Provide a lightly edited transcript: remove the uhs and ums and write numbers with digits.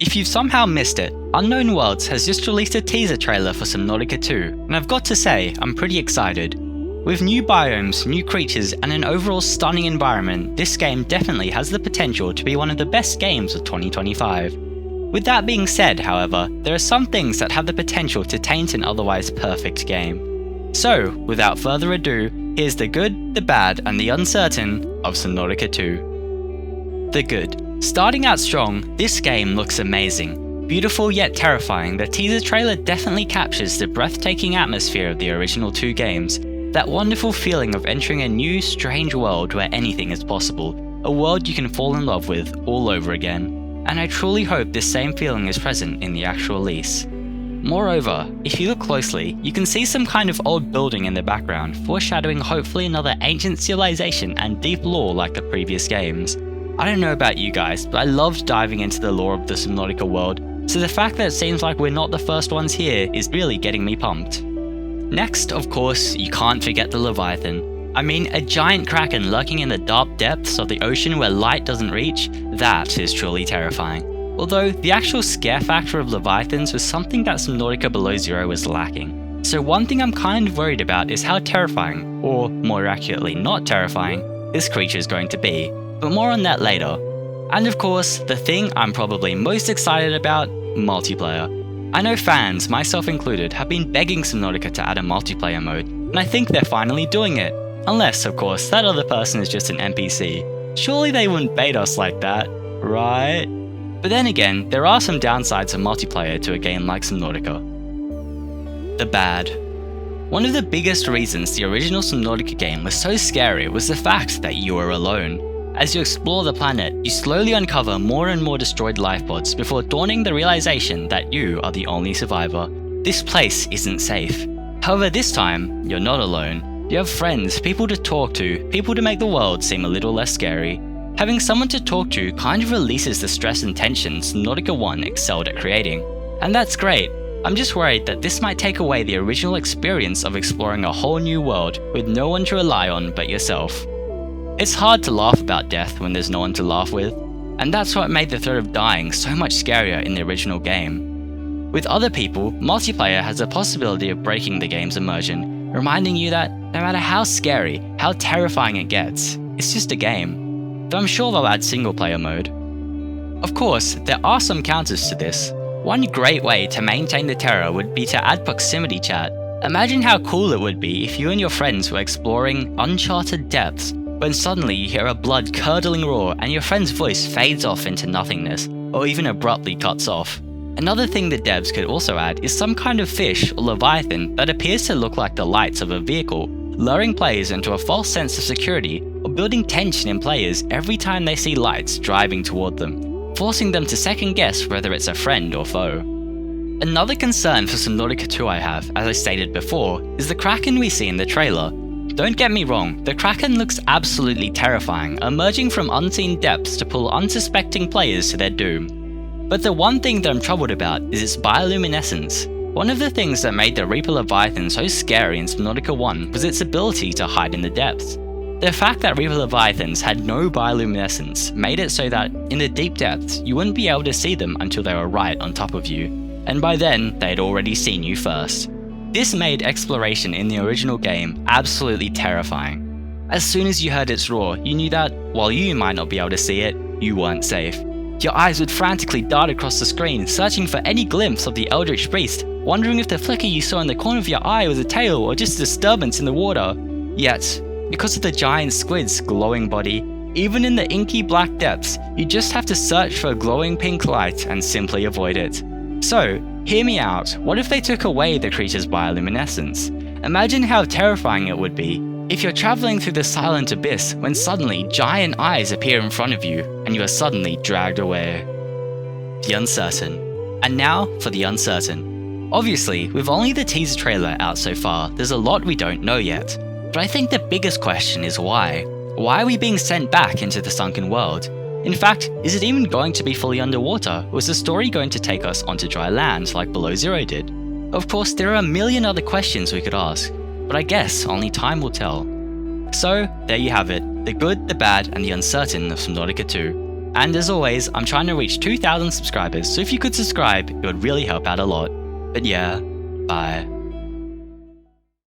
If you've somehow missed it, Unknown Worlds has just released a teaser trailer for Subnautica 2, and I've got to say, I'm pretty excited. With new biomes, new creatures, and an overall stunning environment, this game definitely has the potential to be one of the best games of 2025. With that being said, however, there are some things that have the potential to taint an otherwise perfect game. So, without further ado, here's the good, the bad, and the uncertain of Subnautica 2. The good. Starting out strong, this game looks amazing. Beautiful yet terrifying, the teaser trailer definitely captures the breathtaking atmosphere of the original two games. That wonderful feeling of entering a new, strange world where anything is possible. A world you can fall in love with all over again. And I truly hope this same feeling is present in the actual release. Moreover, if you look closely, you can see some kind of old building in the background, foreshadowing hopefully another ancient civilization and deep lore like the previous games. I don't know about you guys, but I loved diving into the lore of the Subnautica world, so the fact that it seems like we're not the first ones here is really getting me pumped. Next, of course, you can't forget the leviathan. I mean, a giant kraken lurking in the dark depths of the ocean where light doesn't reach, that is truly terrifying. Although, the actual scare factor of leviathans was something that Subnautica Below Zero was lacking. So one thing I'm kind of worried about is how terrifying, or more accurately not terrifying, this creature is going to be, but more on that later. And of course, the thing I'm probably most excited about, multiplayer. I know fans, myself included, have been begging Subnautica to add a multiplayer mode, and I think they're finally doing it. Unless, of course, that other person is just an NPC. Surely they wouldn't bait us like that, right? But then again, there are some downsides of multiplayer to a game like Subnautica. The bad. One of the biggest reasons the original Subnautica game was so scary was the fact that you were alone. As you explore the planet, you slowly uncover more and more destroyed life pods before dawning the realization that you are the only survivor. This place isn't safe. However, this time, you're not alone. You have friends, people to talk to, people to make the world seem a little less scary. Having someone to talk to kind of releases the stress and tension Subnautica 1 excelled at creating. And that's great. I'm just worried that this might take away the original experience of exploring a whole new world with no one to rely on but yourself. It's hard to laugh about death when there's no one to laugh with, and that's what made the threat of dying so much scarier in the original game. With other people, multiplayer has the possibility of breaking the game's immersion, reminding you that no matter how scary, how terrifying it gets, it's just a game. Though I'm sure they'll add single player mode. Of course, there are some counters to this. One great way to maintain the terror would be to add proximity chat. Imagine how cool it would be if you and your friends were exploring uncharted depths, when suddenly you hear a blood-curdling roar and your friend's voice fades off into nothingness, or even abruptly cuts off. Another thing the devs could also add is some kind of fish or leviathan that appears to look like the lights of a vehicle, luring players into a false sense of security or building tension in players every time they see lights driving toward them, forcing them to second guess whether it's a friend or foe. Another concern for Subnautica 2 I have, as I stated before, is the kraken we see in the trailer. Don't get me wrong, the kraken looks absolutely terrifying, emerging from unseen depths to pull unsuspecting players to their doom. But the one thing that I'm troubled about is its bioluminescence. One of the things that made the Reaper Leviathan so scary in Subnautica 1 was its ability to hide in the depths. The fact that Reaper Leviathans had no bioluminescence made it so that, in the deep depths, you wouldn't be able to see them until they were right on top of you, and by then, they'd already seen you first. This made exploration in the original game absolutely terrifying. As soon as you heard its roar, you knew that, while you might not be able to see it, you weren't safe. Your eyes would frantically dart across the screen, searching for any glimpse of the Eldritch Beast, wondering if the flicker you saw in the corner of your eye was a tail or just a disturbance in the water. Yet, because of the giant squid's glowing body, even in the inky black depths, you just have to search for a glowing pink light and simply avoid it. So, hear me out, what if they took away the creature's bioluminescence? Imagine how terrifying it would be if you're traveling through the silent abyss when suddenly giant eyes appear in front of you and you are suddenly dragged away. The uncertain. And now for the uncertain. Obviously, with only the teaser trailer out so far, there's a lot we don't know yet. But I think the biggest question is why? Why are we being sent back into the sunken world? In fact, is it even going to be fully underwater, or is the story going to take us onto dry land like Below Zero did? Of course, there are a million other questions we could ask, but I guess only time will tell. So, there you have it, the good, the bad, and the uncertain of Subnautica 2. And as always, I'm trying to reach 2,000 subscribers, so if you could subscribe, it would really help out a lot. But yeah, bye.